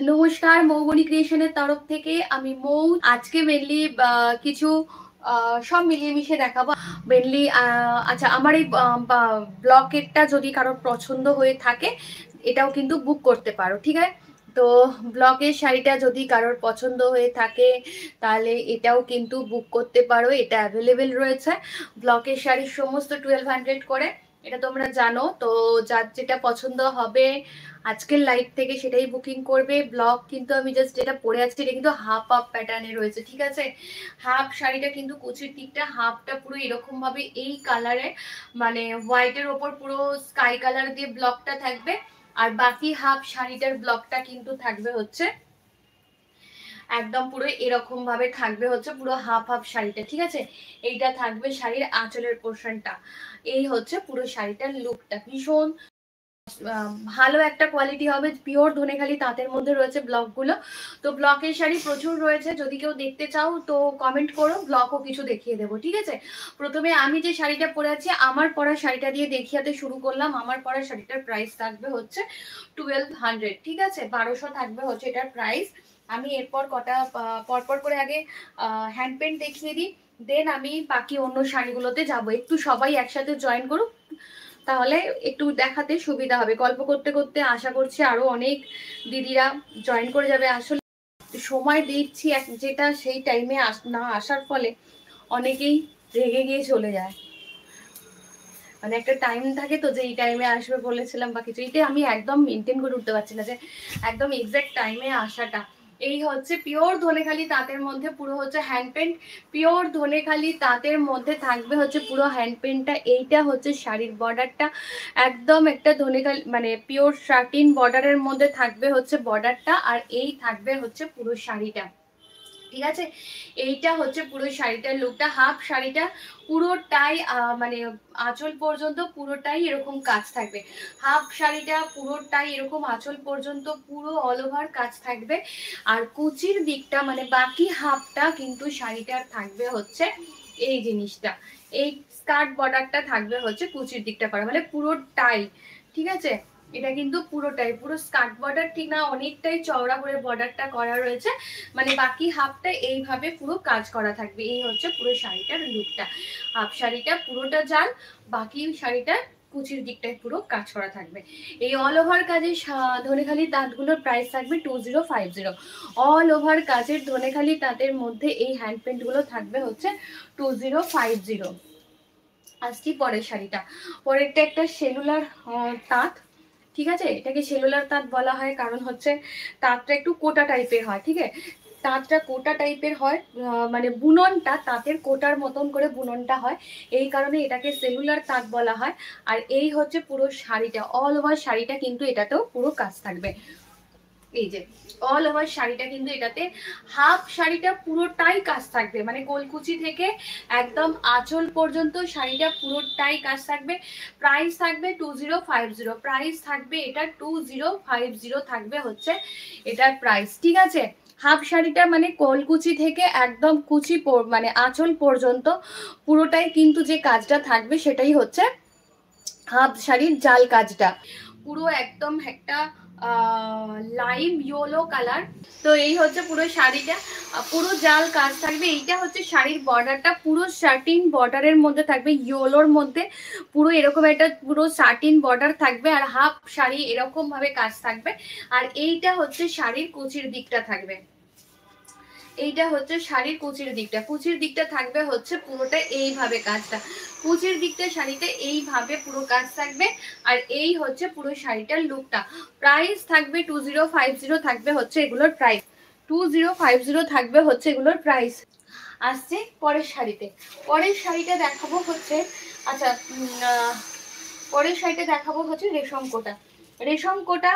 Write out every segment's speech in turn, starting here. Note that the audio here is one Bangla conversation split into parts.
নমস্কার, মৌবনী ক্রিয়েশনের তরফ থেকে আমি মৌ। আজকে মেনলি কিছু সব মিলিয়ে মিশিয়ে দেখাবো মেনলি। আচ্ছা, আমার এই ব্লকেটটা যদি কারোর পছন্দ হয়ে থাকে এটাও কিন্তু বুক করতে পারো, ঠিক আছে? তো ব্লকের শাড়িটা যদি কারোর পছন্দ হয়ে থাকে তাহলে এটাও কিন্তু বুক করতে পারো, এটা অ্যাভেলেবেল রয়েছে। ব্লকের শাড়ির সমস্ত 1200 করে, এটা তোমরা জানো তো। যার যেটা পছন্দ হবে আজকের লাইভ থেকে সেটাই বুকিং করবে। ব্লগ কিন্তু আমি জাস্ট যেটা পরে আছি এটা কিন্তু হাফ হাফ প্যাটার্নে রয়েছে, ঠিক আছে? হাফ শাড়িটা কিন্তু কুচির দিকটা হাফটা পুরো এরকম ভাবে এই কালারে, মানে হোয়াইটের ওপর পুরো স্কাই কালার দিয়ে ব্লকটা থাকবে। আর বাকি হাফ শাড়িটার ব্লকটা কিন্তু থাকবে হচ্ছে একদম পুরো এরকম ভাবে থাকবে হচ্ছে পুরো হাফ হাফ শাড়িটা, ঠিক আছে? এইটা থাকবে শাড়ির আঁচলের পোর্শনটা। এই হচ্ছে পুরো শাড়িটার লুকটা, ভীষণ ভালো একটা কোয়ালিটি হবে। পিওর ধনেখালি তাঁতের মধ্যে রয়েছে ব্লকগুলো। তো ব্লকের শাড়ি প্রচুর রয়েছে, যদি কেউ দেখতে চাও তো কমেন্ট করো, ব্লকও কিছু দেখিয়ে দেবো, ঠিক আছে? প্রথমে আমি যে শাড়িটা পরে আছি আমার পরা শাড়িটা দিয়ে দেখিয়াতে শুরু করলাম। আমার পরা শাড়িটার প্রাইস থাকবে হচ্ছে 1200, ঠিক আছে? 1200 থাকবে হচ্ছে এটার প্রাইস। আমি এরপর কটা পরপর করে আগে হ্যান্ড পেন্ট দেখিয়ে দিই, দেন আমি বাকি অন্য শাড়িগুলোতে যাব। একটু সবাই একসাথে জয়েন করুক, তাহলে একটু দেখাতে সুবিধা হবে। গল্প করতে করতে আশা করছি আরো অনেক দিদিরা জয়েন করে যাবে। আসলে সময় দিচ্ছি যেটা সেই টাইমে না আসার ফলে অনেকেই রেগে গিয়ে চলে যায়। মানে একটা টাইম থাকে তো যে এই টাইমে আসবে বলেছিলাম বা কিছু, এটা আমি একদম মেনটেন করে উঠতে পারছি না যে একদম এক্সাক্ট টাইমে আসাটা। এই হচ্ছে পিওর ধনেখালি তাঁতের মধ্যে পুরো হচ্ছে হ্যান্ড পেন্ট। পিওর ধনেখালি তাঁতের মধ্যে থাকবে হচ্ছে পুরো হ্যান্ড পেন্টটা। এইটা হচ্ছে শাড়ির বর্ডারটা, একদম একটা ধনেখালি মানে পিওর শার্টিন বর্ডারের মধ্যে থাকবে হচ্ছে বর্ডারটা। আর এই থাকবে হচ্ছে পুরো শাড়িটা, ঠিক আছে? এইটা হচ্ছে পুরো শাড়িটার লুকটা। হাফ শাড়িটা পুরোটাই মানে আঁচল পর্যন্ত পুরোটাই এরকম কাজ থাকবে। হাফ শাড়িটা পুরোটাই এরকম আঁচল পর্যন্ত পুরো অল ওভার কাজ থাকবে। আর কুচির দিকটা মানে বাকি হাফটা কিন্তু শাড়িটার থাকবে হচ্ছে এই জিনিসটা, এই স্কার্ট বর্ডারটা থাকবে হচ্ছে কুচির দিকটা করা, মানে পুরোটাই, ঠিক আছে? এটা কিন্তু পুরোটাই পুরো স্কার্ট বর্ডার, ঠিক না, অনেকটাই চওড়া করে বর্ডারটা করা রয়েছে। মানে বাকি হাফটা এইভাবে পুরো কাজ করা থাকবে। এই হচ্ছে পুরো শাড়িটার লুকটা। হাফ শাড়িটা পুরোটা জাল, বাকি শাড়িটা কুচির দিকটায় পুরো কাজ করা থাকবে। এই অল ওভার কাজের ধনেখালি তাঁতগুলোর প্রাইস থাকবে 2050। অল ওভার কাজের ধনেখালি তাঁতের মধ্যে এই হ্যান্ড পেন্ট গুলো থাকবে হচ্ছে 2050। আসছি পরের শাড়িটা। পরেরটা একটা সেলুলার তাঁত, ঠিক আছে? এটাকে সেলুলার তাঁত বলা হয় কারণ হচ্ছে তাঁতটা একটু কোটা টাইপের হয়, ঠিক আছে? তাঁতটা কোটা টাইপের হয়, মানে বুননটা তাঁতের কোটার মতন করে বুননটা হয়, এই কারণে এটাকে সেলুলার তাঁত বলা হয়। আর এই হচ্ছে পুরো শাড়িটা, অল ওভার শাড়িটা কিন্তু এটাতেও পুরো কাজ থাকবে। এই যে অল ওভার শাড়িটা কিন্তু এটাতে হাফ শাড়িটা পুরোটাই কাজ থাকবে, মানে কোলকুচি থেকে একদম আঁচল পর্যন্ত শাড়িটা পুরোটাই কাজ থাকবে। প্রাইস থাকবে 2050, প্রাইস থাকবে এটা 2050 থাকবে হচ্ছে এটার প্রাইস, ঠিক আছে? হাফ শাড়িটা মানে কোলকুচি থেকে একদম কুচি মানে আঁচল পর্যন্ত পুরোটাই কিন্তু যে কাজটা থাকবে সেটাই হচ্ছে হাফ শাড়ির জাল কাজটা। পুরো একদম একটা লাইম ইয়েলো কালার। তো এই হচ্ছে পুরো শাড়িটা, পুরো জাল কাজ থাকবে। এইটা হচ্ছে শাড়ির বর্ডারটা, পুরো শার্টিন বর্ডারের মধ্যে থাকবে, ইয়েলোর মধ্যে পুরো এরকম একটা পুরো শার্টিন বর্ডার থাকবে। আর হাফ শাড়ি এরকম ভাবে কাজ থাকবে। আর এইটা হচ্ছে শাড়ির কুচির দিকটা থাকবে। এইটা হচ্ছে শাড়ির কুচির দিকটা, কুচির দিকটা থাকবে হচ্ছে পুরোটা এইভাবে কাজটা, কুচির দিকটা শাড়িতে এইভাবে পুরো কাজ থাকবে। আর এই হচ্ছে পুরো শাড়িটার লুকটা। প্রাইস থাকবে 2050 থাকবে হচ্ছে এগুলোর প্রাইস, 2050 থাকবে হচ্ছে এগুলোর প্রাইস। আসছে পরের শাড়িতে। পরের শাড়িটা দেখাবো হচ্ছে, আচ্ছা পরের শাড়িটা দেখাবো হচ্ছে রেশম কোটা। রেশম কোটা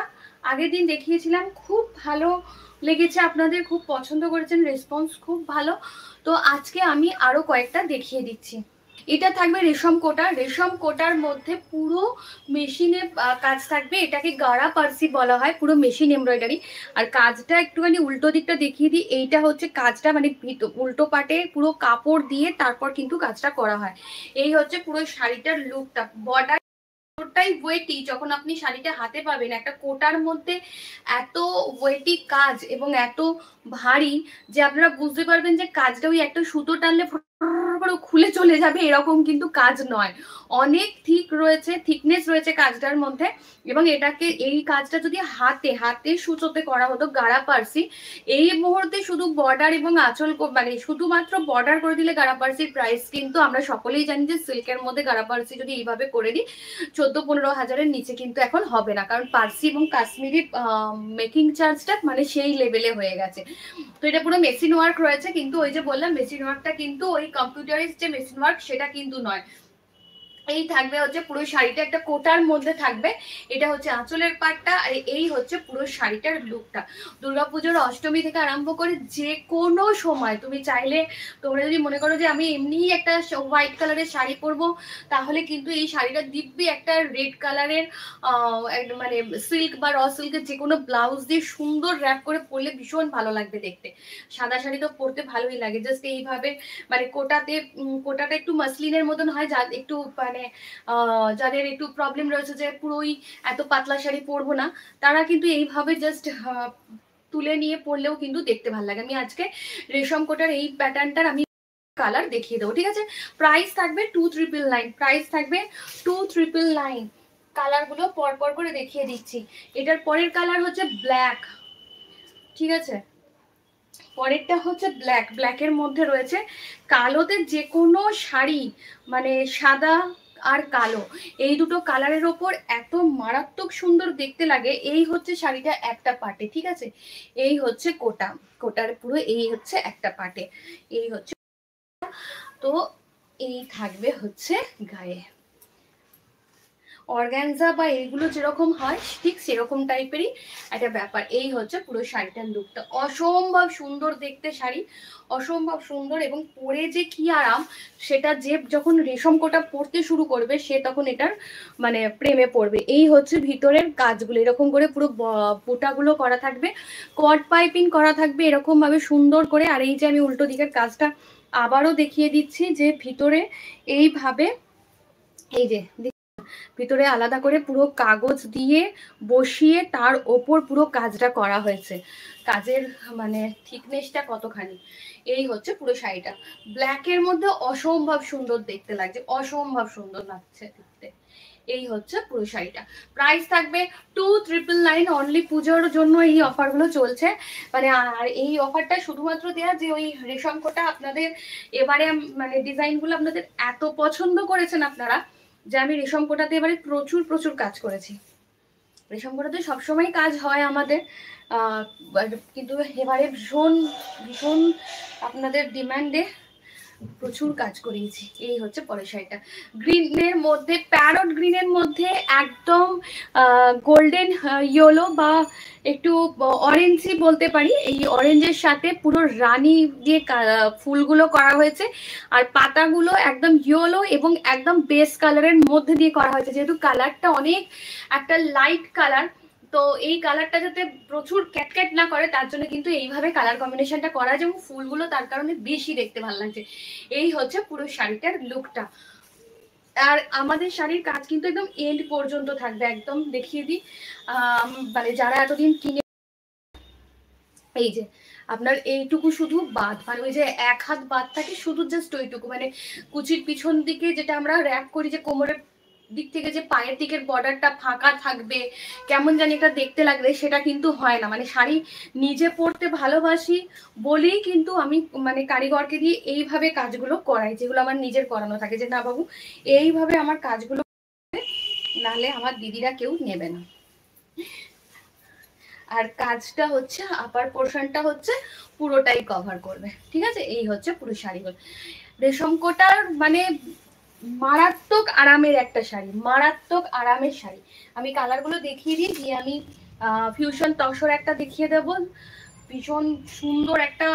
আগের দিন দেখিয়েছিলাম, খুব ভালো লেগেছে, আপনাদের খুব পছন্দ করেছেন, রেসপন্স খুব ভালো। তো আজকে আমি আরো কয়েকটা দেখিয়ে দিচ্ছি। এটা থাকবে রেশম কোটা। রেশম কোটার মধ্যে পুরো মেশিনে কাজ থাকবে, এটাকে গাড়া পার্সি বলা হয়, পুরো মেশিন এমব্রয়ডারি। আর কাজটা একটুখানি উল্টো দিকটা দেখিয়ে দিই। এইটা হচ্ছে কাজটা মানে উল্টো পাটে পুরো কাপড় দিয়ে তারপর কিন্তু কাজটা করা হয়। এই হচ্ছে পুরো শাড়িটার লুকটা। বর্ডার এতটাই ওয়েটি, যখন আপনি শাড়িটা হাতে পাবেন, একটা কোটার মধ্যে এত ওয়েটি কাজ এবং এত ভারী যে আপনারা বুঝতে পারবেন যে কাজটা ওই একটা সুতো টানলে করে খুলে চলে যাবে এরকম কিন্তু কাজ নয়। অনেক থিকনেস রয়েছে কাজটার মধ্যে। এবং এটাকে, এই কাজটা যদি হাতে হাতে সূচোতে করা হতো গাড়া পার্সি, এই মুহূর্তে শুধু বর্ডার এবং আঁচল মানে শুধুমাত্র বর্ডার করে দিলে গাড়া পার্সির প্রাইস কিন্তু আমরা সকলেই জানি যে সিল্কের মধ্যে গাড়া পার্সি যদি এইভাবে করে দিই 14-15 হাজারের নিচে কিন্তু এখন হবে না, কারণ পার্সি এবং কাশ্মীরি মেকিং চার্জটা মানে সেই লেভেলে হয়ে গেছে। তো এটা পুরো মেশিন ওয়ার্ক রয়েছে, কিন্তু ওই যে বললাম মেশিন ওয়ার্কটা কিন্তু ওই কম্পিউটারাইজ যে মেশিন ওয়ার্ক সেটা কিন্তু নয়। এই থাকবে হচ্ছে পুরো শাড়িটা একটা কোটার মধ্যে থাকবে, এটা হচ্ছে আঁচলের পাটটা, আর এই হচ্ছে পুরো শাড়িটার লুকটা। দুর্গাপুজোর অষ্টমী থেকে আরম্ভ করে যে কোনো সময় তুমি চাইলে, তোমরা যদি মনে করো যে আমি এমনিই একটা হোয়াইট কালারের শাড়ি পরবো, তাহলে কিন্তু এই শাড়িটা দিব্যি একটা রেড কালারের মানে সিল্ক বা র সিল্কের যে কোনো ব্লাউজ দিয়ে সুন্দর র্যাপ করে পরলে ভীষণ ভালো লাগবে দেখতে। সাদা শাড়ি তো পরতে ভালোই লাগে, জাস্ট এইভাবে মানে কোটাটা একটু মাসলিনের মতন হয়, যা একটু মানে যাদের একটু প্রবলেম রয়েছে যে পুরোই এত পাতলা শাড়ি পরবো না, তারা কিন্তু এইভাবে জাস্ট তুলে নিয়ে পরলেও কিন্তু দেখতে ভালো লাগে। আমি আজকে রেশম কোটার এই প্যাটার্নটার আমি কালার দেখিয়ে দেবো, ঠিক আছে। প্রাইস থাকবে 2999, প্রাইস থাকবে 2999। কালার গুলো পরপর করে দেখিয়ে দিচ্ছি। এটার পরের কালার হচ্ছে ব্ল্যাক, ঠিক আছে। পরেরটা হচ্ছে ব্ল্যাক, ব্ল্যাকের মধ্যে রয়েছে কালোতে যে কোনো শাড়ি, মানে সাদা আর কালো এই দুটো কালারের ওপর এত মারাত্মক সুন্দর দেখতে লাগে। এই হচ্ছে শাড়িটা একটা পাটে, ঠিক আছে। এই হচ্ছে কোটার পুরো এই হচ্ছে একটা পাটে, এই হচ্ছে। তো এই থাকবে হচ্ছে গায়ে অর্গানজা বা এইগুলো যেরকম হয় ঠিক সেরকম টাইপেরই একটা ব্যাপার। এই হচ্ছে পুরো শাড়িটার লুকটা, অসম্ভব সুন্দর দেখতে শাড়ি, অসম্ভব সুন্দর। এবং পরে যে কি আরাম, সেটা যে যখন রেশম কোটা পরতে শুরু করবে সে তখন এটার মানে প্রেমে পড়বে। এই হচ্ছে ভিতরের কাজগুলো, এরকম করে পুরো বোটাগুলো করা থাকবে, কট পাইপিং করা থাকবে এরকম ভাবে সুন্দর করে। আর এই যে আমি উল্টো দিকের কাজটা আবারও দেখিয়ে দিচ্ছি, যে ভিতরে এইভাবে এই যে ভিতরে আলাদা করে পুরো কাগজ দিয়ে বসিয়ে তার ওপর পুরো কাজটা করা হয়েছে। কাজের মানে থিকনেসটা কতখানি। এই হচ্ছে পুরো শাড়িটা, ব্ল্যাকের মধ্যে অসম্ভব সুন্দর দেখতে লাগছে, অসম্ভব সুন্দর লাগছে দেখতে। এই হচ্ছে পুরো শাড়িটা, প্রাইস থাকবে 2999 অনলি। পুজোর জন্য এই অফারগুলো চলছে মানে। আর এই অফারটা শুধুমাত্র দেওয়া যে ওই রেশম কোটা আপনাদের এবারে মানে ডিজাইনগুলো আপনাদের এত পছন্দ করেছেন আপনারা, যে আমি রেশম কোটাতে এবারে প্রচুর প্রচুর কাজ করেছি। রেশম কোটাতে সবসময় কাজ হয় আমাদের, কিন্তু এবারে ভীষণ ভীষণ আপনাদের ডিমান্ডে প্রচুর কাজ করিয়েছি। এই হচ্ছে পরের শাড়িটা, গ্রিনের মধ্যে, প্যারট গ্রিনের মধ্যে একদম গোল্ডেন ইয়েলো বা একটু অরেঞ্জই বলতে পারি। এই অরেঞ্জের সাথে পুরো রানী দিয়ে ফুলগুলো করা হয়েছে, আর পাতাগুলো একদম ইয়েলো এবং একদম বেস কালারের মধ্যে দিয়ে করা হয়েছে। যেহেতু কালারটা অনেক একটা লাইট কালার, তো এই কালারটা যাতে প্রচুর ক্যাটক্যাট না করে তার জন্য কিন্তু এইভাবে কালার কম্বিনেশনটা করা আছে, এবং ফুলগুলো তার কারণে বেশি দেখতে ভালো লাগছে। এই হচ্ছে পুরো শাড়িটার লুকটা। আর আমাদের শাড়ির কাজ কিন্তু একদম এন্ড পর্যন্ত থাকবে, একদম দেখিয়ে দিই। মানে যারা এতদিন কিনে, এই যে আপনার এইটুকু শুধু বাদ, মানে ওই যে এক হাত বাদ থাকে শুধু জাস্ট ওইটুকু, মানে কুচির পিছন দিকে যেটা আমরা র্যাপ করি, যে কোমরের দিক থেকে যে পায়ের দিকের বর্ডারটা ফাঁকা থাকবে কেমন জানি একটা দেখতে লাগবে, সেটা কিন্তু হয় না। মানে শাড়ি নিজে পরতে ভালোবাসি বলেই কিন্তু আমি মানে কারিগরকে দিয়ে এইভাবে কাজগুলো করাই, যেগুলো আমার নিজের করানো থাকে, যে না বাবু এইভাবে আমার কাজগুলো, নাহলে আমার দিদিরা কেউ নেবে না। আর কাজটা হচ্ছে আপার পোর্শনটা হচ্ছে পুরোটাই কভার করবে, ঠিক আছে। এই হচ্ছে পুরো শাড়িগুলো, রেশম কোটার মানে মারাত্মক আরামের একটা শাড়ি, মারাত্মক আরামের শাড়ি। আমি কালারগুলো দেখিয়ে দিই, দিয়ে আমি ফিউশন তসর একটা দেখিয়ে দেব, ভীষণ সুন্দর একটা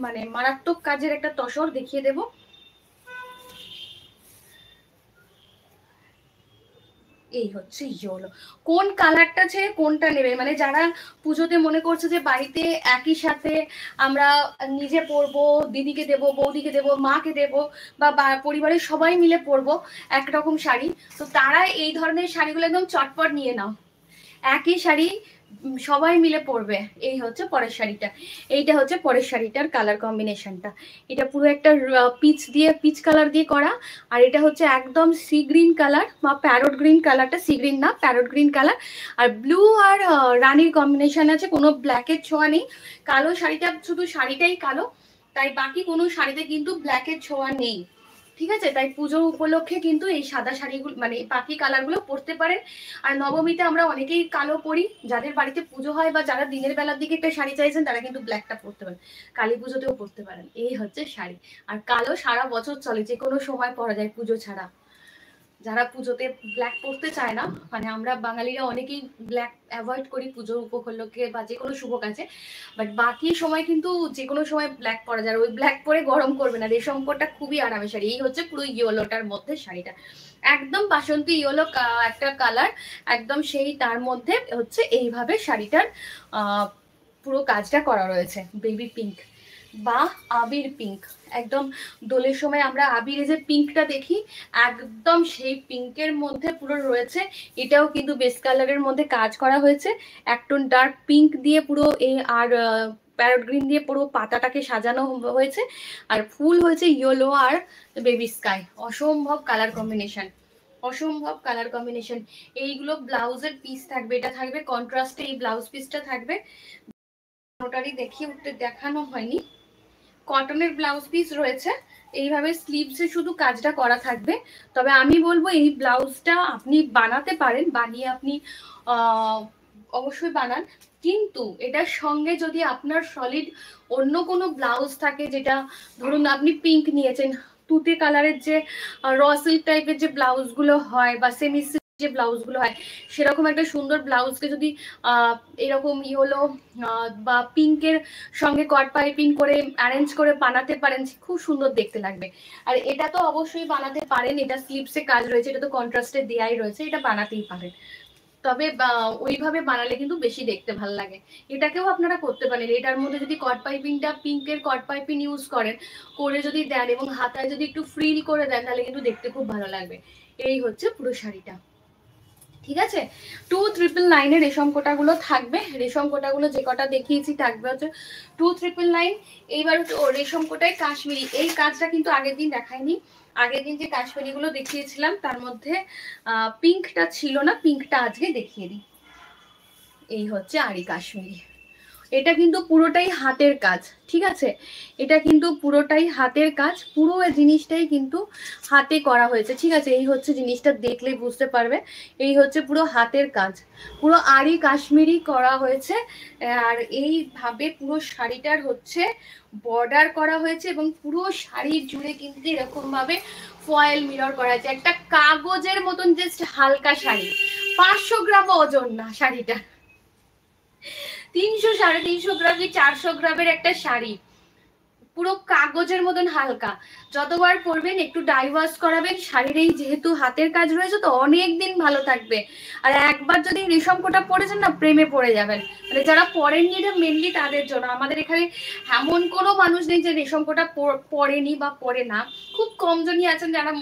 মানে মারাত্মক কাজের একটা তসর দেখিয়ে দেব। এই হচ্ছে ইয়েলো। কোন কালারটা ছেড়ে কোনটা নেবে, মানে যারা পুজোতে মনে করছে যে বাড়িতে একই সাথে আমরা নিজে পরবো, দিদিকে দেবো, বৌদিকে দেবো, মাকে দেবো, বা পরিবারের সবাই মিলে পরবো একরকম শাড়ি, তো তারা এই ধরনের শাড়িগুলো একদম চটপট নিয়ে নাও। একই শাড়ি সবাই মিলে পরবে। এই হচ্ছে পরের শাড়িটা, এইটা হচ্ছে পরের শাড়িটার কালার কম্বিনেশনটা। এটা পুরো একটা পিচ কালার দিয়ে করা, আর এটা হচ্ছে একদম সি গ্রিন কালার বা প্যারট গ্রিন কালারটা, সি গ্রিন না প্যারট গ্রিন কালার, আর ব্লু আর রানির কম্বিনেশন আছে, কোনো ব্ল্যাকের ছোঁয়া নেই। কালো শাড়িটা শুধু শাড়িটাই কালো, তাই বাকি কোনো শাড়িতে কিন্তু ব্ল্যাকের ছোঁয়া নেই, ঠিক আছে? তাই পুজো উপলক্ষে কিন্তু এই সাদা শাড়িগুলো মানে বাকি কালারগুলো পরতে পারেন। আর নবমীতে আমরা অনেকেই কালো পরি, যাদের বাড়িতে পুজো হয় বা যারা দিনের বেলার দিকে একটা শাড়ি চাইছেন তারা কিন্তু ব্ল্যাকটা পরতে পারেন, কালী পুজোতেও পরতে পারেন। এই হচ্ছে শাড়ি। আর কালো সারা বছর চলে, যে কোনো সময় পরা যায় পুজো ছাড়া। যারা পুজোতে ব্ল্যাক পরতে চায় না, মানে আমরা বাঙালিরা অনেকেই ব্ল্যাক অ্যাভয়েড করি পুজোর উপলক্ষে বা যে কোনো শুভ কাজে, বাট বাকি সময় কিন্তু যে কোনো সময় ব্ল্যাক পরা যায়। ওই ব্ল্যাক পরে গরম করবে না, রেশমটা খুবই আরামের শাড়ি। এই হচ্ছে পুরো ইয়েলোটার মধ্যে শাড়িটা, একদম বাসন্তী ইয়েলো একটা কালার, একদম সেই তার মধ্যে হচ্ছে এইভাবে শাড়িটার পুরো কাজটা করা রয়েছে। বেবি পিঙ্ক বা আবির পিঙ্ক, একদম দোলের সময় আমরা আবিরে যে পিঙ্কটা দেখি, একদম সেই পিঙ্কের মধ্যে পুরো রয়েছে। এটাও কিন্তু বেস কালারের মধ্যে কাজ করা হয়েছে, একটু ডার্ক পিঙ্ক দিয়ে পুরো এই, আর প্যারট গ্রিন দিয়ে পুরো পাতাটাকে সাজানো হয়েছে, আর ফুল হয়েছে ইয়েলো আর বেবি স্কাই। অসম্ভব কালার কম্বিনেশন, অসম্ভব কালার কম্বিনেশন। এইগুলো ব্লাউজের পিস থাকবে, এটা থাকবে কন্ট্রাস্টে, এই ব্লাউজ পিসটা থাকবে। ওটারই দেখিয়ে উঠতে দেখানো হয়নি, কটনের ব্লাউজ পিস রয়েছে। এইভাবে স্লিভসে শুধু কাজটা করা থাকবে। তবে আমি বলবো এই ব্লাউজটা আপনি বানাতে পারেন, বানিয়ে আপনি অবশ্যই বানান, কিন্তু এটার সঙ্গে যদি আপনার সলিড অন্য কোনো ব্লাউজ থাকে, যেটা ধরুন আপনি পিঙ্ক নিয়েছেন, তুতে কালারের যে র সিল্ক টাইপের যে ব্লাউজগুলো হয় বা সেমি সিল্ক যে ব্লাউজগুলো হয়, সেরকম একটা সুন্দর ব্লাউজকে যদি এরকম ইয়েলো বা পিঙ্কের সঙ্গে কট পাইপিং করে অ্যারেঞ্জ করে বানাতে পারেন, খুব সুন্দর দেখতে লাগবে। আর এটা তো অবশ্যই বানাতে পারেন, এটা স্লিভসে কাজ রয়েছে, এটা তো কন্ট্রাস্টে দেয়াই রয়েছে, এটা বানাতেই পারেন। তবে ওইভাবে বানালে কিন্তু বেশি দেখতে ভালো লাগে। এটাকেও আপনারা করতে পারেন, এটার মধ্যে যদি কট পাইপিংটা পিঙ্কের কট পাইপিং ইউজ করেন, করে যদি দেন এবং হাতায় যদি একটু ফ্রিল করে দেন, তাহলে কিন্তু দেখতে খুব ভালো লাগবে। এই হচ্ছে পুরো শাড়িটা, ঠিক আছে? 2999 রেশম কোটাগুলো থাকবে, রেশম কোটাগুলো যে কটা দেখিয়েছি থাকবে হচ্ছে 2999। এইবার রেশম কোটায় কাশ্মীরি, এই কাজটা কিন্তু আগের দিন দেখাইনি। আগের দিন যে কাশ্মীরি গুলো দেখিয়েছিলাম তার মধ্যে পিঙ্কটা ছিল না, পিঙ্কটা আজকে দেখিয়ে দিই। এই হচ্ছে আরি কাশ্মীরি, এটা কিন্তু পুরোটাই হাতের কাজ, ঠিক আছে? এটা কিন্তু পুরোটাই হাতের কাজ, পুরো জিনিসটাই কিন্তু হাতে করা হয়েছে, ঠিক আছে? এই হচ্ছে জিনিসটা দেখলেই বুঝতে পারবে, এই হচ্ছে পুরো হাতের কাজ, পুরো আরি কাশ্মীরি করা হয়েছে। আর এইভাবে পুরো শাড়িটার হচ্ছে বর্ডার করা হয়েছে, এবং পুরো শাড়ি জুড়ে কিন্তু এরকম ভাবে ফয়েল মিরর করা আছে, একটা কাগজের মতন জাস্ট হালকা শাড়ি। 500 গ্রাম ওজন না শাড়িটা, 300 350 গ্রাম কি 400 গ্রামের একটা শাড়ি, পুরো কাগজের মতন হালকা। যতবার পরবেন একটু ডাই ওয়াশ করাবেন, শাড়ির এই যেহেতু হাতের কাজ রয়েছে তো অনেক দিন ভালো থাকবে। আর একবার যদি রেশম কোটা পরেছেন না, প্রেমে পড়ে যাবেন। মানে যারা পরেননি, এটা মেনলি তাদের জন্য। আমাদের এখানে এমন কোনো মানুষ নেই যে রেশম কোটা পরেনি বা পরে না, খুব কম জনই আছেন যারা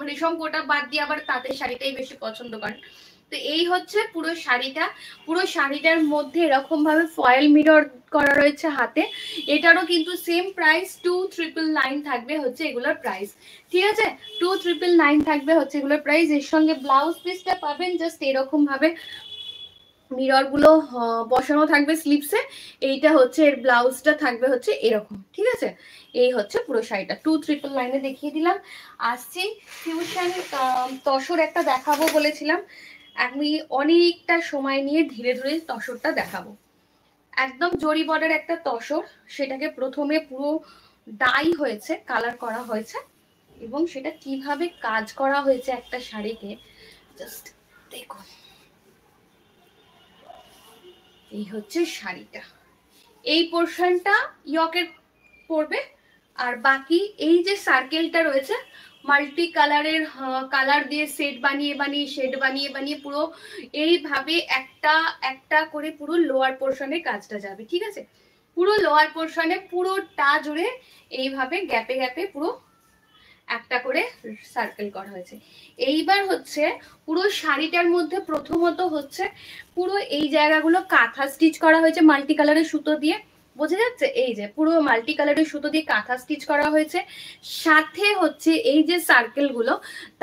রেশম কোটা বাদ দিয়ে আবার তাঁতের শাড়িটাই বেশি পছন্দ করেন। তো এই হচ্ছে পুরো শাড়িটা, পুরো শাড়িটার মধ্যে এরকম ভাবে ফয়েল মিরর করা রয়েছে হাতে। এটারও কিন্তু সেম প্রাইস 2999 থাকবে হচ্ছে এগুলোর প্রাইস, ঠিক আছে? 2999 থাকবে হচ্ছে এগুলোর প্রাইস। এর সঙ্গে ব্লাউজ পিসটা পাবেন জাস্ট এরকম ভাবে, মিরর গুলো বসানো থাকবে স্লিভসে। এইটা হচ্ছে এর ব্লাউজটা থাকবে হচ্ছে এরকম, ঠিক আছে? এই হচ্ছে পুরো শাড়িটা 2999 দেখিয়ে দিলাম। আসছি ফিউশন তসর একটা দেখাবো বলেছিলাম, আমি অনেকটা সময় নিয়ে ধীরে ধীরে তসরটা দেখাবো। একদম জরি বর্ডার একটা তসর, সেটাকে প্রথমে পুরো ডাই হয়েছে, কালার করা হয়েছে, এবং সেটা কিভাবে কাজ করা হয়েছে একটা শাড়িকে জাস্ট দেখুন। এই হচ্ছে শাড়িটা, এই পোর্শনটা ইয়কের পড়বে, আর বাকি এই যে সার্কেলটা রয়েছে মাল্টি কালারের, কালার দিয়ে সেট বানিয়ে বানিয়ে শেড বানিয়ে বানিয়ে পুরো এইভাবে একটা একটা করে পুরো লোয়ার পোর্শনে কাজটা যাবে, ঠিক আছে? পুরো লোয়ার পোর্শনে পুরোটা জুড়ে এইভাবে গ্যাপে গ্যাপে পুরো একটা করে সার্কেল করা হয়েছে। এইবার হচ্ছে পুরো শাড়িটার মধ্যে প্রথমত হচ্ছে পুরো এই জায়গাগুলো কাঁথা স্টিচ করা হয়েছে মাল্টি কালারের সুতো দিয়ে, বোঝা যাচ্ছে? এই যে পুরো মাল্টি কালারের সুতো দিয়ে কাঁথা স্টিচ করা হয়েছে, সাথে হচ্ছে এই যে সার্কেল গুলো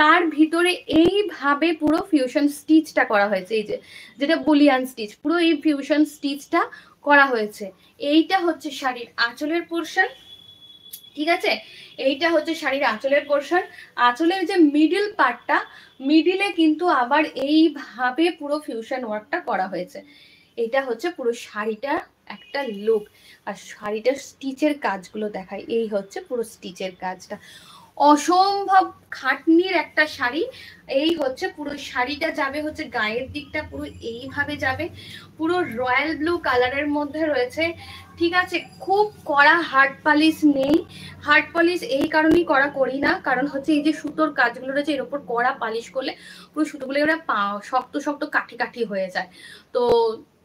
তার ভিতরে এইভাবে পুরো ফিউশন স্টিচটা করা হয়েছে, এই যে যেটা বুলিয়ান স্টিচ, পুরো এই ফিউশন স্টিচটা করা হয়েছে। এইটা হচ্ছে শাড়ির আঁচলের পোর্শন, ঠিক আছে? এইটা হচ্ছে শাড়ির আঁচলের পোর্শন। আঁচলের যে মিডিল পার্টটা, মিডিলে কিন্তু আবার এইভাবে পুরো ফিউশন ওয়ার্কটা করা হয়েছে। এটা হচ্ছে পুরো শাড়িটা একটা লুক। আর শাড়িটার স্টিচের কাজগুলো দেখায়, এই হচ্ছে পুরো স্টিচের কাজটা, অসম্ভব খাটনির একটা শাড়ি। এই হচ্ছে পুরো শাড়িটা যাবে হচ্ছে গায়ের দিকটা পুরো এইভাবে যাবে, পুরো রয়্যাল ব্লু কালারের মধ্যে রয়েছে, ঠিক আছে? খুব কড়া হার্ড পলিশ নেই, হার্ড পলিশ এই কারণেই করা করি না, কারণ হচ্ছে এই যে সুতোর কাজগুলো রয়েছে এর উপর কড়া পালিশ করলে পুরো সুতোগুলো এরা শক্ত শক্ত কাঠি কাঠি হয়ে যায়। তো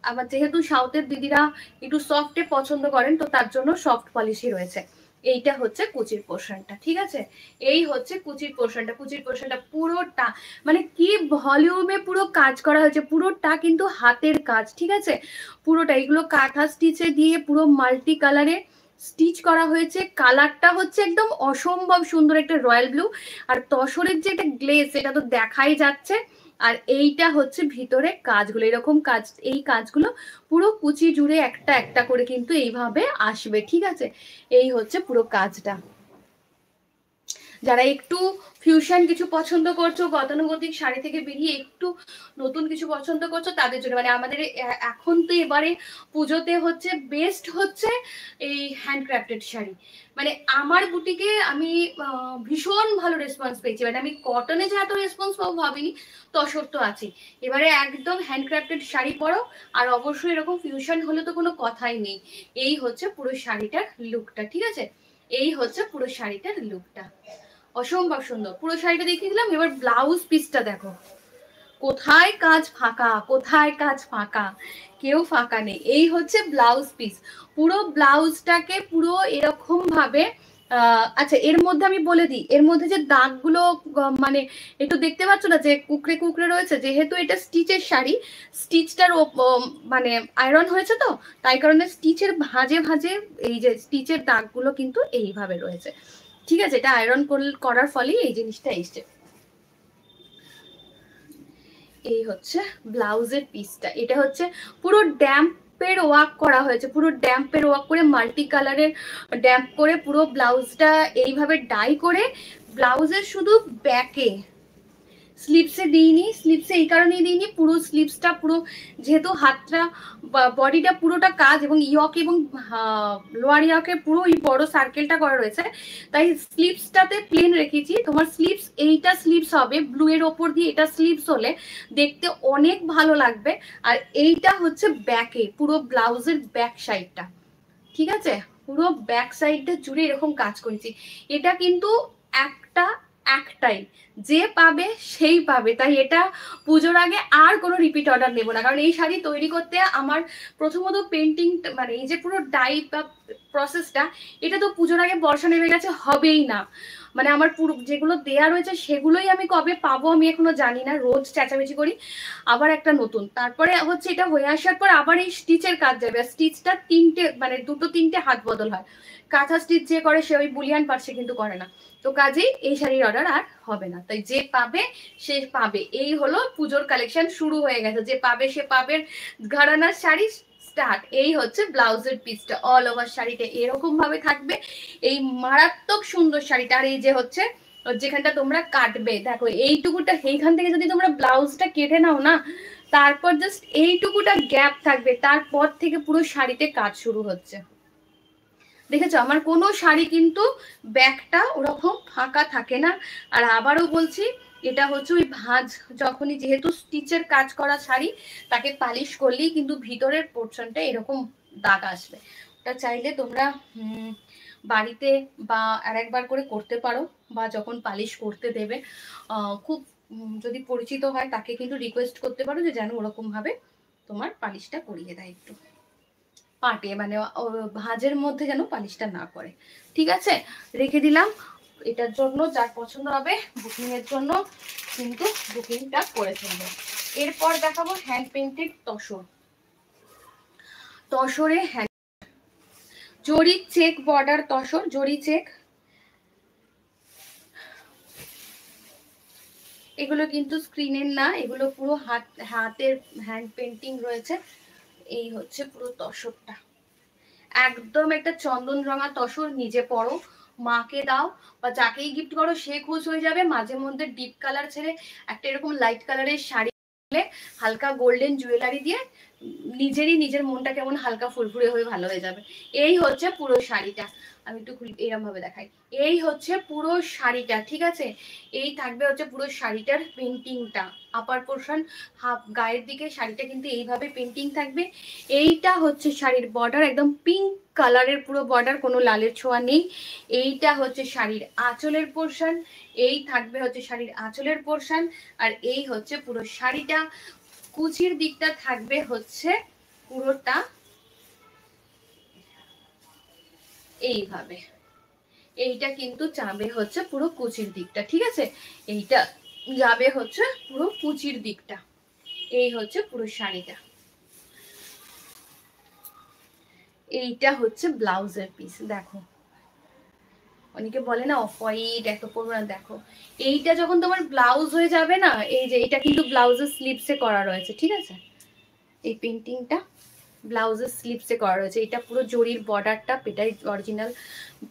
আমার যেহেতু সাউথের দিদিরা একটু সফটে পছন্দ করেন, তো তার জন্য সফট পলিশই রয়েছে। এইটা হচ্ছে কুচির পোর্শনটা, ঠিক আছে? এই হচ্ছে কুচির পোর্শনটা। কুচির পোর্শনটা পুরোটা মানে কি ভলিউমে পুরো কাজ করা হয়েছে, পুরোটা কিন্তু হাতের কাজ, ঠিক আছে? পুরোটা এগুলো কাঁথা স্টিচে দিয়ে পুরো মাল্টি কালারে স্টিচ করা হয়েছে। কালারটা হচ্ছে একদম অসম্ভব সুন্দর একটা রয়্যাল ব্লু, আর তসরের যে একটা গ্লেজ এটা তো দেখাই যাচ্ছে। আর এইটা হচ্ছে ভিতরে কাজগুলো, এরকম কাজ, এই কাজগুলো পুরো কুচি জুড়ে একটা একটা করে কিন্তু এইভাবে আসবে, ঠিক আছে? এই হচ্ছে পুরো কাজটা। যারা একটু ফিউশন কিছু পছন্দ করছো, গতানুগতিক শাড়ি থেকে বেরিয়ে একটু নতুন কিছু পছন্দ করছো, তাদের জন্য মানে আমাদের এখন তো এবারে পুজোতে হচ্ছে বেস্ট হচ্ছে এই হ্যান্ডক্রাফটেড শাড়ি। মানে আমার বুটিকে আমি ভীষণ ভালো রেসপন্স পেয়েছি, মানে আমি কটনে যে এত রেসপন্স পাবো ভাবিনি, তসর তো আছে। এবারে একদম হ্যান্ডক্রাফটেড শাড়ি পরো, আর অবশ্যই এরকম ফিউশন হলে তো কোনো কথাই নেই। এই হচ্ছে পুরো শাড়িটার লুকটা, ঠিক আছে? এই হচ্ছে পুরো শাড়িটার লুকটা, অসম্ভব সুন্দর। পুরো শাড়িটা দেখিয়ে দিলাম, এবার ব্লাউজ পিসটা দেখো, কোথায় কাজ ফাঁকা, কোথায় কাজ ফাঁকা, কেউ ফাঁকা নেই। এই হচ্ছে ব্লাউজ পিস, পুরো ব্লাউজটাকে পুরো এরকম ভাবে আচ্ছা এর মধ্যে আমি বলে দিই, এর মধ্যে যে দাগগুলো মানে একটু দেখতে পাচ্ছ না যে কুকড়ে কুকড়ে রয়েছে, যেহেতু এটা স্টিচের শাড়ি, স্টিচটার মানে আয়রন হয়েছে, তো তাই কারণে স্টিচের ভাঁজে ভাঁজে এই যে স্টিচের দাগগুলো কিন্তু এইভাবে রয়েছে, ঠিক আছে? এটা আয়রন করার ফলেই এই জিনিসটা এসছে। এই হচ্ছে ব্লাউজের পিসটা, এটা হচ্ছে পুরো ড্যাম্পের ওয়ার্ক করা হয়েছে, পুরো ড্যাম্পের ওয়ার্ক করে মাল্টি কালারের ড্যাম্প করে পুরো ব্লাউজটা এইভাবে ডাই করে ব্লাউজের শুধু ব্যাকে, স্লিপসে দিইনি, স্লিপসে এই কারণেই দিইনি, পুরো স্লিপসটা পুরো যেহেতু হাতটা বডিটা পুরোটা কাজ এবং ইয়ক এবং লোয়ার ইয়কের পুরো এই বড় সার্কেলটা করা রয়েছে, তাই স্লিপসটাতে প্লেন রেখেছি। তোমার স্লিপস এইটা স্লিপস হবে ব্লু এর ওপর দিয়ে, এটা স্লিপস হলে দেখতে অনেক ভালো লাগবে। আর এইটা হচ্ছে ব্যাকে, পুরো ব্লাউজের ব্যাক সাইডটা, ঠিক আছে? পুরো ব্যাক সাইডটা জুড়ে এরকম কাজ করেছি। এটা কিন্তু একটাই, যে পাবে সেই পাবে, তাই এটা পুজোর আগে আর কোনো রিপিট অর্ডার নেবো না, কারণ এই শাড়ি তৈরি করতে আমার প্রথমত পেন্টিং মানে এই যে পুরো ডাই বা প্রসেসটা, এটা তো পুজোর আগে বর্ষা নেমে গেছে, হবেই না। মানে আমার পুরো যেগুলো দেয়া রয়েছে সেগুলোই আমি কবে পাবো আমি এখনো জানি না, রোজ চেঁচামেচি করি, আবার একটা নতুন, তারপরে হচ্ছে এটা হয়ে আসার পর আবার এই স্টিচের কাজ যাবে। স্টিচটা তিনটে মানে দুটো তিনটে হাত বদল হয়, কাঁথা স্টিচ যে করে সে ওই বুলিয়ান পার্সে কিন্তু করে না, তো কাজেই এই শাড়ির অর্ডার আর হবে না, তাই যে পাবে সে পাবে। এই হলো পুজোর কালেকশন শুরু হয়ে গেছে, যে পাবে সে পাবে, ঘরানার শাড়ি স্টার্ট। এই হচ্ছে ব্লাউজের পিসটা, অল ওভার শাড়িটা এরকম ভাবে থাকবে, এই মারাত্মক সুন্দর শাড়িটা। আর এই যে হচ্ছে যেখানটা তোমরা কাটবে, দেখো এইটুকুটা, এইখান থেকে যদি তোমরা ব্লাউজটা কেটে নাও না, তারপর জাস্ট এইটুকুটা গ্যাপ থাকবে, তারপর থেকে পুরো শাড়িতে কাজ শুরু হচ্ছে। দেখেছো আমার কোনো শাড়ি কিন্তু ব্যাকটা ওরকম ফাঁকা থাকে না। আর আবারও বলছি, এটা হচ্ছে ওই ভাঁজ, যখনই যেহেতু স্টিচের কাজ করা শাড়ি, তাকে পালিশ করলেই কিন্তু ভিতরের পোর্শনটা এরকম দাগ আসবে। ওটা চাইলে তোমরা বাড়িতে বা আরেকবার করে করতে পারো, বা যখন পালিশ করতে দেবে খুব যদি পরিচিত হয় তাকে কিন্তু রিকোয়েস্ট করতে পারো যে যেন ওরকমভাবে তোমার পালিশটা করিয়ে দেয়, একটু পাটে মানে ভাঁজের মধ্যে যেন পালিশটা না করে। ঠিক আছে, রেখে দিলাম। এটার জন্য যার পছন্দ হবে বুকিং এর জন্য কিন্তু বুকিংটা করে ফেলবে। এরপর দেখাবো হ্যান্ড পেইন্টেড তসর। তসরে হ্যান্ড জরি চেক বর্ডার তসর, জরি চেক। এগুলো কিন্তু স্ক্রিনের না, এগুলো পুরো হাতের হ্যান্ড পেন্টিং রয়েছে। এই হচ্ছে পুরো তসরটা, একদম একটা চন্দন রঙা তসর। নিজে পরো, মাকে দাও, বা যাকেই গিফট করো সে খুশ হয়ে যাবে। মাঝে মধ্যে ডিপ কালার ছেড়ে একটা এরকম লাইট কালারের শাড়ি, হালকা গোল্ডেন জুয়েলারি দিয়ে নিজের মনটা কেমন হালকা ফুরফুরে হয়ে ভালো হয়ে যাবে। এই হচ্ছে পুরো শাড়িটা, আমি একটু এরকম ভাবে দেখাই। এই হচ্ছে পুরো শাড়িটা, ঠিক আছে। এই থাকবে হচ্ছে পুরো শাড়িটার পেন্টিংটা, আপার পোর্শন হাফ গায়ের দিকে শাড়িটা কিন্তু এইভাবে পেন্টিং থাকবে। এইটা হচ্ছে শাড়ির বর্ডার, একদম পিঙ্ক কালারের পুরো বর্ডার, কোনো লালের ছোঁয়া নেই। এইটা হচ্ছে শাড়ির আঁচলের পোর্শন, এই থাকবে হচ্ছে শাড়ির আঁচলের পোর্শন। আর এই হচ্ছে পুরো শাড়িটা। কুচির দিকটা থাকবে হচ্ছে পুরোটা এইভাবে, এইটা কিন্তু যাবে হচ্ছে পুরো কুচির দিকটা, ঠিক আছে। এইটা যাবে হচ্ছে পুরো কুচির দিকটা। এই হচ্ছে পুরো শাড়িটা। এইটা হচ্ছে ব্লাউজের পিস, দেখো অনেকে বলে না অফ হোয়াইট এত পরবো না, দেখো এইটা যখন তোমার ব্লাউজ হয়ে যাবে না, এই যে এটা কিন্তু ব্লাউজের স্লিভসে করা রয়েছে, ঠিক আছে। এই পেন্টিংটা ব্লাউজের স্লিভসে করা রয়েছে। এটা পুরো জরির বর্ডারটা, এটাই অরিজিনাল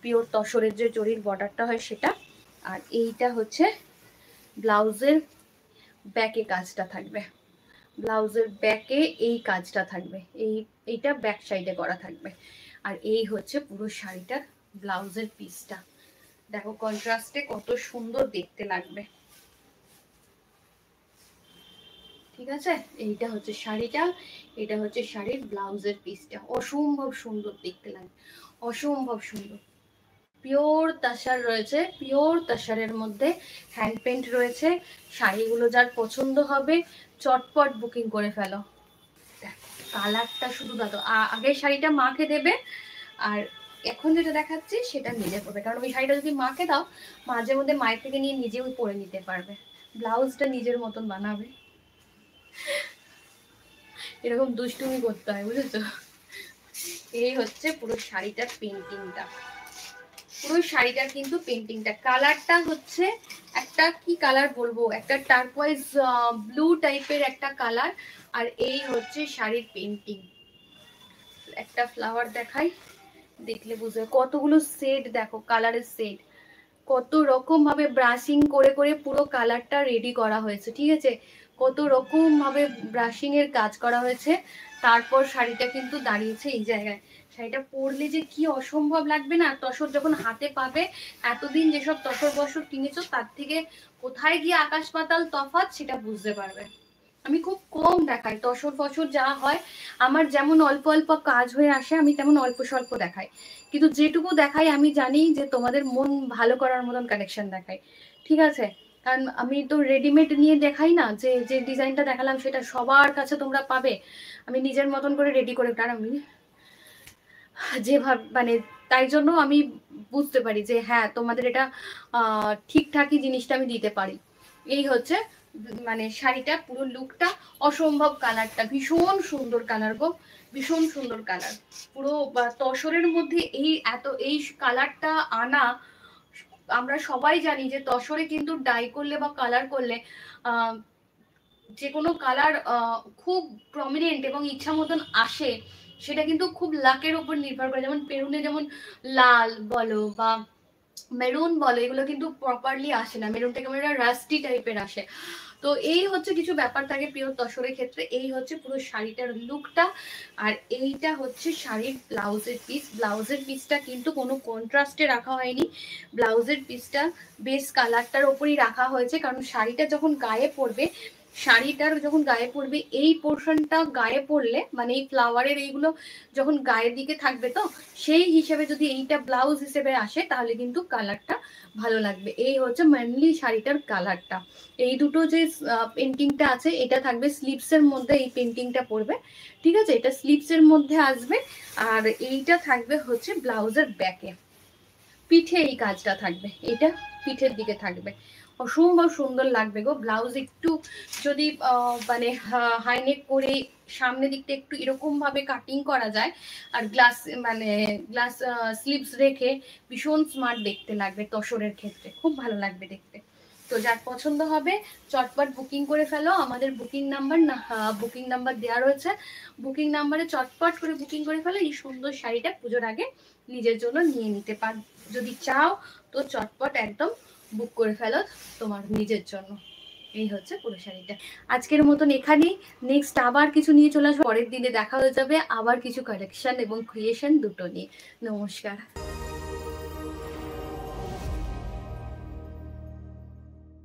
পিওর তসরের যে জরির বর্ডারটা হয় সেটা। আর এইটা হচ্ছে ব্লাউজের ব্যাকে কাজটা থাকবে, ব্লাউজের ব্যাকে এই কাজটা থাকবে, এইটা ব্যাক সাইডে করা থাকবে। আর এই হচ্ছে পুরো শাড়িটার ব্লাউজের পিসটা, দেখো কন্ট্রাস্টে কত সুন্দর দেখতে লাগবে, ঠিক আছে। এইটা হচ্ছে শাড়িটা, এটা হচ্ছে শাড়ির ব্লাউজের পিসটা, অসম্ভব সুন্দর দেখতে লাগে, অসম্ভব সুন্দর। পিওর তাসার রয়েছে, পিওর তাসারের মধ্যে হ্যান্ড পেন্ট রয়েছে। শাড়িগুলো যার পছন্দ হবে চটপট বুকিং করে ফেলো। কালারটা শুধু দাও, আগের শাড়িটা মাকে দেবে, আর এখন যেটা দেখাচ্ছি সেটা নিজে পরবে, কারণ ওই শাড়িটা যদি মাকে দাও মাঝে মধ্যে মায়ের থেকে নিয়ে নিজেও পরে নিতে পারবে, ব্লাউজটা নিজের মতন বানাবে। এরকম দুষ্টুমি করতে হয়, বুঝেছো। এই হচ্ছে পুরো শাড়িটার পেন্টিংটা, পুরো শাড়িটার কিন্তু পেন্টিংটা। কালারটা হচ্ছে একটা কি কালার বলবো, একটা টার্কোয়াইজ ব্লু টাইপের একটা কালার। আর এই হচ্ছে শাড়ির পেন্টিং। একটা ফ্লাওয়ার দেখাই, দেখলে বুঝবে কতগুলো সেট, দেখো কালারের সেট, কত রকম ভাবে ব্রাশিং করে করে পুরো কালারটা রেডি করা হয়েছে, ঠিক আছে। কত রকম ভাবে ব্রাশিং এর কাজ করা হয়েছে, তারপর শাড়িটা কিন্তু দাঁড়িয়েছে এই জায়গায়। শাড়িটা পরলে যে কি অসম্ভব লাগবে না, তসর যখন হাতে পাবে, এতদিন যেসব তসর বসর কিনেছো তার থেকে কোথায় গিয়ে আকাশ পাতাল তফাৎ সেটা বুঝতে পারবে। আমি খুব কম দেখাই তসর ফসর যা হয়, আমার যেমন অল্প অল্প কাজ হয়ে আসে আমি তেমন অল্প স্বল্প দেখাই, কিন্তু যেটুকু দেখাই আমি জানি যে তোমাদের মন ভালো করার মতন কানেকশন দেখাই, ঠিক আছে। কারণ আমি তো রেডিমেড নিয়ে দেখাই না, যে যে ডিজাইনটা দেখালাম সেটা সবার কাছে তোমরা পাবে, আমি নিজের মতন করে রেডি করে, কারণ আমি যেভাবে মানে তাই জন্য আমি বুঝতে পারি যে হ্যাঁ তোমাদের এটা ঠিকঠাকই জিনিসটা আমি দিতে পারি। এই হচ্ছে মানে শাড়িটা পুরো লুকটা, অসম্ভব কালারটা ভীষণ সুন্দর কালার গো, ভীষণ সুন্দর কালার। পুরো তসরের মধ্যে এই কালারটা আনা, আমরা সবাই জানি যে তসরে কিন্তু ডাই করলে বা কালার করলে আহ যে কোনো কালার খুব প্রমিনেন্ট এবং ইচ্ছা মতন আসে, সেটা কিন্তু খুব লাকের উপর নির্ভর করে। যেমন পেরুনে যেমন লাল বলো বা মেরুন বলো, এগুলো কিন্তু প্রপারলি আসে না, মেরুনটা কেমন একটা রাস্টি টাইপের আসে। তো এই হচ্ছে কিছু ব্যাপার থাকে পিওর তসরের ক্ষেত্রে। এই হচ্ছে পুরো শাড়িটার লুকটা। আর এইটা হচ্ছে শাড়ির ব্লাউজের পিস, ব্লাউজের পিসটা কিন্তু কোনো কন্ট্রাস্টে রাখা হয়নি, ব্লাউজের পিসটা বেস কালারটার ওপরই রাখা হয়েছে, কারণ শাড়িটা যখন গায়ে পরবে শাড়িটার যখন গায়ে পড়বে, এই পোর্শনটা গায়ে পড়লে মানে এই ফ্লাওয়ারের এইগুলো যখন গায়ের দিকে থাকবে, তো সেই হিসেবে যদি এইটা ব্লাউজ হিসেবে আসে তাহলে কিন্তু কালারটা ভালো লাগবে। এই হচ্ছে মেনলি শাড়িটার কালারটা। এই দুটো যে পেন্টিংটা আছে এটা থাকবে স্লিভসের মধ্যে, এই পেন্টিংটা পড়বে, ঠিক আছে, এটা স্লিভসের মধ্যে আসবে। আর এইটা থাকবে হচ্ছে ব্লাউজের ব্যাকে, পিঠে এই কাজটা থাকবে, এটা পিঠের দিকে থাকবে। অসম্ভব সুন্দর লাগবে গো। ব্লাউজ একটু যদি মানে হাইনেক করে সামনের দিকটা একটু এরকম ভাবে কাটিং করা যায়, আর গ্লাস মানে গ্লাস স্লিভস রেখে ভীষণ স্মার্ট দেখতে লাগবে। তসরের ক্ষেত্রে খুব ভালো লাগবে দেখতে। তো যার পছন্দ হবে চটপট বুকিং করে ফেলো। আমাদের বুকিং নাম্বার বুকিং নাম্বার দেওয়া রয়েছে, বুকিং নাম্বারে চটপট করে বুকিং করে ফেলো। এই সুন্দর শাড়িটা পুজোর আগে নিজের জন্য নিয়ে নিতে পার, যদি চাও তো চটপট একদম বুক করে ফেলো তোমার নিজের জন্য। এই হচ্ছে পুরো শাড়িটা। আজকের মতন এখানেই, নেক্সট আবার কিছু নিয়ে চলে আসবো, পরের দিনে দেখা হয়ে যাবে আবার কিছু কালেকশন এবং ক্রিয়েশন দুটো নিয়ে। নমস্কার।